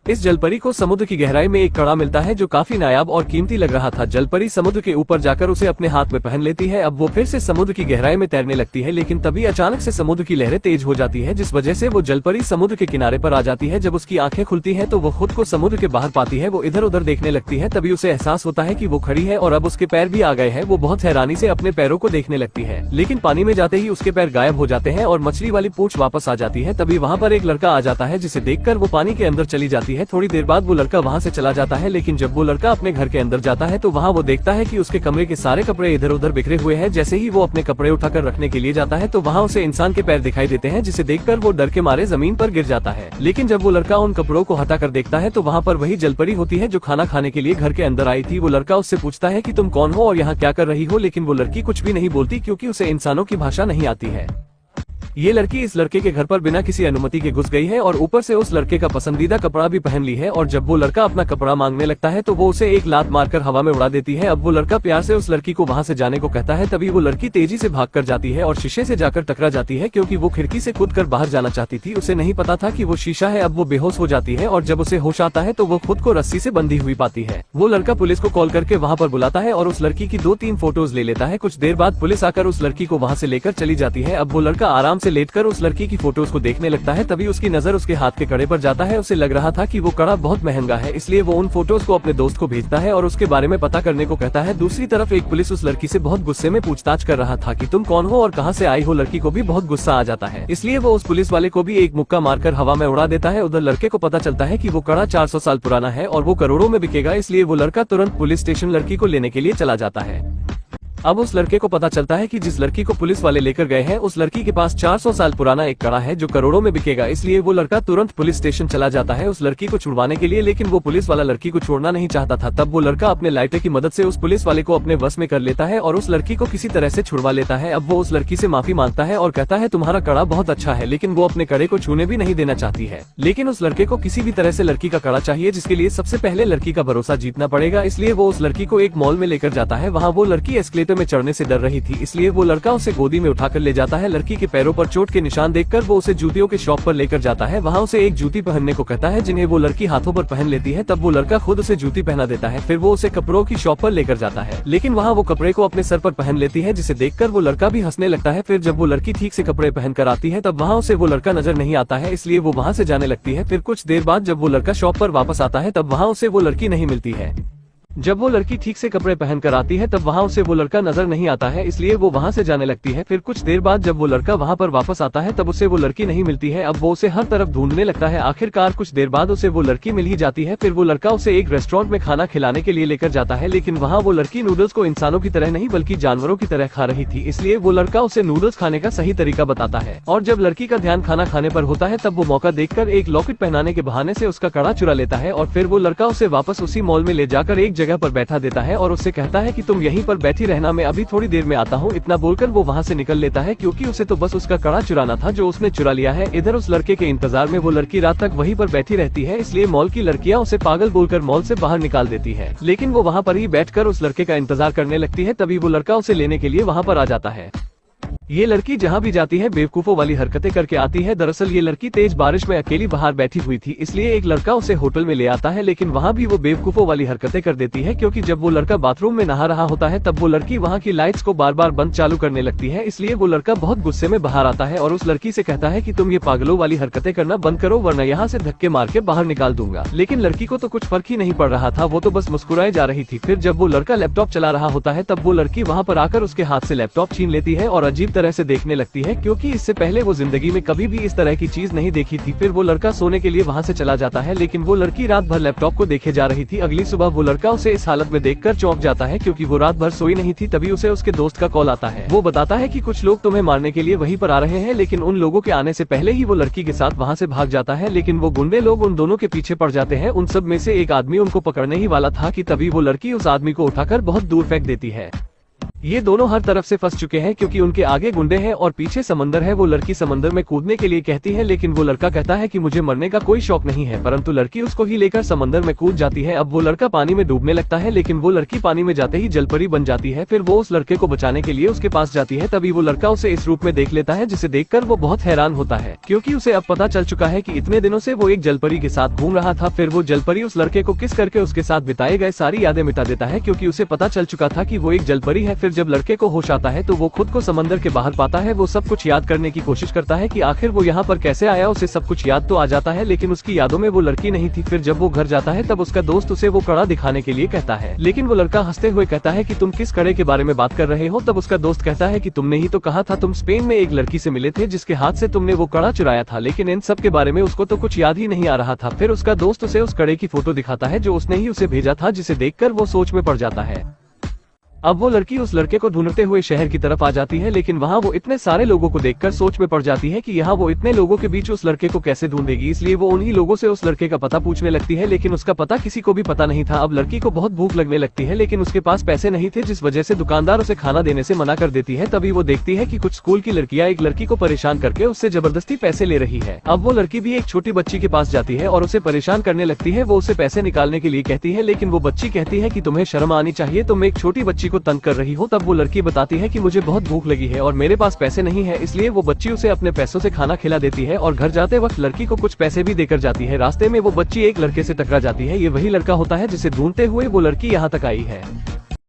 इस जलपरी को समुद्र की गहराई में एक कड़ा मिलता है जो काफी नायाब और कीमती लग रहा था। जलपरी समुद्र के ऊपर जाकर उसे अपने हाथ में पहन लेती है। अब वो फिर से समुद्र की गहराई में तैरने लगती है, लेकिन तभी अचानक से समुद्र की लहरें तेज हो जाती है, जिस वजह से वो जलपरी समुद्र के किनारे पर आ जाती है। जब उसकी आंखें खुलती हैं तो वो खुद को समुद्र के बाहर पाती है। वो इधर उधर देखने लगती है, तभी उसे एहसास होता है कि वो खड़ी है और अब उसके पैर भी आ गए हैं। वो बहुत हैरानी से अपने पैरों को देखने लगती है, लेकिन पानी में जाते ही उसके पैर गायब हो जाते हैं और मछली वाली पूंछ वापस आ जाती है। तभी वहाँ पर एक लड़का आ जाता है, जिसे देखकर वो पानी के अंदर चली जाती है। थोड़ी देर बाद वो लड़का वहाँ से चला जाता है, लेकिन जब वो लड़का अपने घर के अंदर जाता है तो वहाँ वो देखता है कि उसके कमरे के सारे कपड़े इधर उधर बिखरे हुए हैं। जैसे ही वो अपने कपड़े उठाकर रखने के लिए जाता है तो वहाँ उसे इंसान के पैर दिखाई देते हैं, जिसे देखकर वो डर के मारे जमीन पर गिर जाता है। लेकिन जब वो लड़का उन कपड़ों को हटाकर देखता है तो वहाँ पर वही जलपरी होती है जो खाना खाने के लिए घर के अंदर आई थी। वो लड़का उससे पूछता है कि तुम कौन हो और यहाँ क्या कर रही हो, लेकिन वो लड़की कुछ भी नहीं बोलती क्योंकि उसे इंसानों की भाषा नहीं आती है। ये लड़की इस लड़के के घर पर बिना किसी अनुमति के घुस गई है और ऊपर से उस लड़के का पसंदीदा कपड़ा भी पहन ली है। और जब वो लड़का अपना कपड़ा मांगने लगता है तो वो उसे एक लात मारकर हवा में उड़ा देती है। अब वो लड़का प्यार से उस लड़की को वहाँ से जाने को कहता है, तभी वो लड़की तेजी से भाग कर जाती है और शीशे से जाकर टकरा जाती है, क्योंकि वो खिड़की से कूदकर बाहर जाना चाहती थी। उसे नहीं पता था कि वो शीशा है। अब वो बेहोश हो जाती है और जब उसे होश आता है तो वो खुद को रस्सी से बंधी हुई पाती है। वो लड़का पुलिस को कॉल करके वहाँ पर बुलाता है और उस लड़की की 2-3 फोटोज ले लेता है। कुछ देर बाद पुलिस आकर उस लड़की को वहाँ से लेकर चली जाती है। अब वो लड़का आराम से लेटकर उस लड़की की फोटोज को देखने लगता है, तभी उसकी नजर उसके हाथ के कड़े पर जाता है। उसे लग रहा था कि वो कड़ा बहुत महंगा है, इसलिए वो उन फोटोज को अपने दोस्त को भेजता है और उसके बारे में पता करने को कहता है। दूसरी तरफ एक पुलिस उस लड़की से बहुत गुस्से में पूछताछ कर रहा था कि तुम कौन हो और कहां से आई हो। लड़की को भी बहुत गुस्सा आ जाता है, इसलिए वो उस पुलिस वाले को भी एक मुक्का मारकर हवा में उड़ा देता है। उधर लड़के को पता चलता है कि वो कड़ा 400 साल पुराना है और वो करोड़ों में बिकेगा, इसलिए वो लड़का तुरंत पुलिस स्टेशन लड़की को लेने के लिए चला जाता है। अब उस लड़के को पता चलता है कि जिस लड़की को पुलिस वाले लेकर गए हैं उस लड़की के पास 400 साल पुराना एक कड़ा है जो करोड़ों में बिकेगा, इसलिए वो लड़का तुरंत पुलिस स्टेशन चला जाता है उस लड़की को छुड़वाने के लिए। लेकिन वो पुलिस वाला लड़की को छोड़ना नहीं चाहता था। तब वो लड़का अपने लाइटर की मदद से उस पुलिस वाले को अपने वश में कर लेता है और उस लड़की को किसी तरह से छुड़वा लेता है। अब वो उस लड़की से माफी मांगता है और कहता है तुम्हारा कड़ा बहुत अच्छा है, लेकिन वो अपने कड़े को छूने भी नहीं देना चाहती है। लेकिन उस लड़के को किसी भी तरह से लड़की का कड़ा चाहिए, जिसके लिए सबसे पहले लड़की का भरोसा जीतना पड़ेगा। इसलिए वो उस लड़की को एक मॉल में लेकर जाता है। वहाँ वो लड़की एस्केलेटर में चढ़ने से डर रही थी, इसलिए वो लड़का उसे गोदी में उठाकर ले जाता है। लड़की के पैरों पर चोट के निशान देखकर वो उसे जूतियों के शॉप पर लेकर जाता है। वहाँ उसे एक जूती पहनने को कहता है, जिन्हें वो लड़की हाथों पर पहन लेती है। तब वो लड़का खुद उसे जूती पहना देता है। फिर वो उसे कपड़ों की शॉप पर लेकर जाता है, लेकिन वहाँ वो कपड़े को अपने सर पर पहन लेती है, जिसे देखकर वो लड़का भी हंसने लगता है। फिर जब वो लड़की ठीक से कपड़े पहन कर आती है तब वहाँ उसे वो लड़का नजर नहीं आता है, इसलिए वो वहाँ से जाने लगती है। फिर कुछ देर बाद जब वो लड़का शॉप पर वापस आता है तब वहाँ उसे वो लड़की नहीं मिलती है। जब वो लड़की ठीक से कपड़े पहन कर आती है तब वहाँ उसे वो लड़का नजर नहीं आता है, इसलिए वो वहाँ से जाने लगती है। फिर कुछ देर बाद जब वो लड़का वहाँ पर वापस आता है तब उसे वो लड़की नहीं मिलती है। अब वो उसे हर तरफ ढूंढने लगता है। आखिरकार कुछ देर बाद उसे वो लड़की मिल ही जाती है। फिर वो लड़का उसे एक रेस्टोरेंट में खाना खिलाने के लिए लेकर जाता है, लेकिन वहाँ वो लड़की नूडल्स को इंसानों की तरह नहीं बल्कि जानवरों की तरह खा रही थी, इसलिए वो लड़का उसे नूडल्स खाने का सही तरीका बताता है। और जब लड़की का ध्यान खाना खाने पर होता है तब वो मौका देखकर एक लॉकेट पहनाने के बहाने से उसका कड़ा चुरा लेता है और फिर वो लड़का उसे वापस उसी मॉल में ले जाकर एक जगह पर बैठा देता है और उससे कहता है कि तुम यहीं पर बैठी रहना, मैं अभी थोड़ी देर में आता हूँ। इतना बोलकर वो वहाँ से निकल लेता है, क्योंकि उसे तो बस उसका कड़ा चुराना था जो उसने चुरा लिया है। इधर उस लड़के के इंतजार में वो लड़की रात तक वहीं पर बैठी रहती है, इसलिए मॉल की लड़कियाँ उसे पागल बोलकर मॉल से बाहर निकाल देती है। लेकिन वो वहाँ पर ही बैठकर उस लड़के का इंतजार करने लगती है। तभी वो लड़का उसे लेने के लिए वहाँ पर आ जाता है। ये लड़की जहाँ भी जाती है बेवकूफों वाली हरकतें करके आती है। दरअसल ये लड़की तेज बारिश में अकेली बाहर बैठी हुई थी, इसलिए एक लड़का उसे होटल में ले आता है, लेकिन वहाँ भी वो बेवकूफों वाली हरकतें कर देती है, क्योंकि जब वो लड़का बाथरूम में नहा रहा होता है तब वो लड़की वहाँ की लाइट्स को बार बार बंद चालू करने लगती है। इसलिए वो लड़का बहुत गुस्से में बाहर आता है और उस लड़की से कहता है कि तुम ये पागलों वाली हरकतें करना बंद करो, वरना यहाँ से धक्के मार के बाहर निकाल दूंगा। लेकिन लड़की को तो कुछ फर्क ही नहीं पड़ रहा था, वो तो बस मुस्कुराए जा रही थी। फिर जब वो लड़का लैपटॉप चला रहा होता है तब वो लड़की वहाँ पर आकर उसके हाथ से लैपटॉप छीन लेती है और अजीब तरह से देखने लगती है, क्योंकि इससे पहले वो जिंदगी में कभी भी इस तरह की चीज नहीं देखी थी। फिर वो लड़का सोने के लिए वहाँ से चला जाता है, लेकिन वो लड़की रात भर लैपटॉप को देखे जा रही थी। अगली सुबह वो लड़का उसे इस हालत में देखकर चौंक जाता है, क्योंकि वो रात भर सोई नहीं थी। तभी उसे उसके दोस्त का कॉल आता है। वो बताता है कि कुछ लोग तुम्हें मारने के लिए वहीं पर आ रहे हैं, लेकिन उन लोगों के आने से पहले ही वो लड़की के साथ वहाँ से भाग जाता है। लेकिन वो गुंडे लोग उन दोनों के पीछे पड़ जाते हैं। उन सब में से एक आदमी उनको पकड़ने ही वाला था कि तभी वो लड़की उस आदमी को उठाकर बहुत दूर फेंक देती है। ये दोनों हर तरफ से फंस चुके हैं क्योंकि उनके आगे गुंडे हैं और पीछे समंदर है। वो लड़की समंदर में कूदने के लिए कहती है लेकिन वो लड़का कहता है कि मुझे मरने का कोई शौक नहीं है, परंतु लड़की उसको ही लेकर समंदर में कूद जाती है। अब वो लड़का पानी में डूबने लगता है लेकिन वो लड़की पानी में जाते ही जलपरी बन जाती है। फिर वो उस लड़के को बचाने के लिए उसके पास जाती है। तभी वो लड़का उसे इस रूप में देख लेता है जिसे देखकर वो बहुत हैरान होता है क्योंकि उसे अब पता चल चुका है कि इतने दिनों से वो एक जलपरी के साथ घूम रहा था। फिर वो जलपरी उस लड़के को किस करके उसके साथ बिताए गए सारी यादें मिटा देता है क्योंकि उसे पता चल चुका था कि वो एक जलपरी है। फिर जब लड़के को होश आता है तो वो खुद को समंदर के बाहर पाता है। वो सब कुछ याद करने की कोशिश करता है कि आखिर वो यहाँ पर कैसे आया। उसे सब कुछ याद तो आ जाता है लेकिन उसकी यादों में वो लड़की नहीं थी। फिर जब वो घर जाता है तब उसका दोस्त उसे वो कड़ा दिखाने के लिए कहता है लेकिन वो लड़का हंसते हुए कहता है कि तुम किस कड़े के बारे में बात कर रहे हो। तब उसका दोस्त कहता है कि तुमने ही तो कहा था तुम स्पेन में एक लड़की से मिले थे जिसके हाथ से तुमने वो कड़ा चुराया था। लेकिन इन सब के बारे में उसको तो कुछ याद ही नहीं आ रहा था। फिर उसका दोस्त उसे उस कड़े की फोटो दिखाता है जो उसने ही उसे भेजा था, जिसे देखकर वो सोच में पड़ जाता है। अब वो लड़की उस लड़के को ढूंढते हुए शहर की तरफ आ जाती है लेकिन वहाँ वो इतने सारे लोगों को देखकर सोच में पड़ जाती है कि यहाँ वो इतने लोगों के बीच उस लड़के को कैसे ढूंढेगी। इसलिए वो उन्हीं लोगों से उस लड़के का पता पूछने लगती है लेकिन उसका पता किसी को भी पता नहीं था। अब लड़की को बहुत भूख लगने लगती है लेकिन उसके पास पैसे नहीं थे जिस वजह से दुकानदार उसे खाना देने से मना कर देती है। तभी वो देखती है कि कुछ स्कूल की लड़कियां एक लड़की को परेशान करके उससे जबरदस्ती पैसे ले रही है। अब वो लड़की भी एक छोटी बच्ची के पास जाती है और उसे परेशान करने लगती है। वो उसे पैसे निकालने के लिए कहती है लेकिन वो बच्ची कहती है कि तुम्हें शर्म आनी चाहिए, तुम एक छोटी बच्ची को तंग कर रही हो। तब वो लड़की बताती है कि मुझे बहुत भूख लगी है और मेरे पास पैसे नहीं है। इसलिए वो बच्ची उसे अपने पैसों से खाना खिला देती है और घर जाते वक्त लड़की को कुछ पैसे भी देकर जाती है। रास्ते में वो बच्ची एक लड़के से टकरा जाती है। ये वही लड़का होता है जिसे ढूंढते हुए वो लड़की यहाँ तक आई है।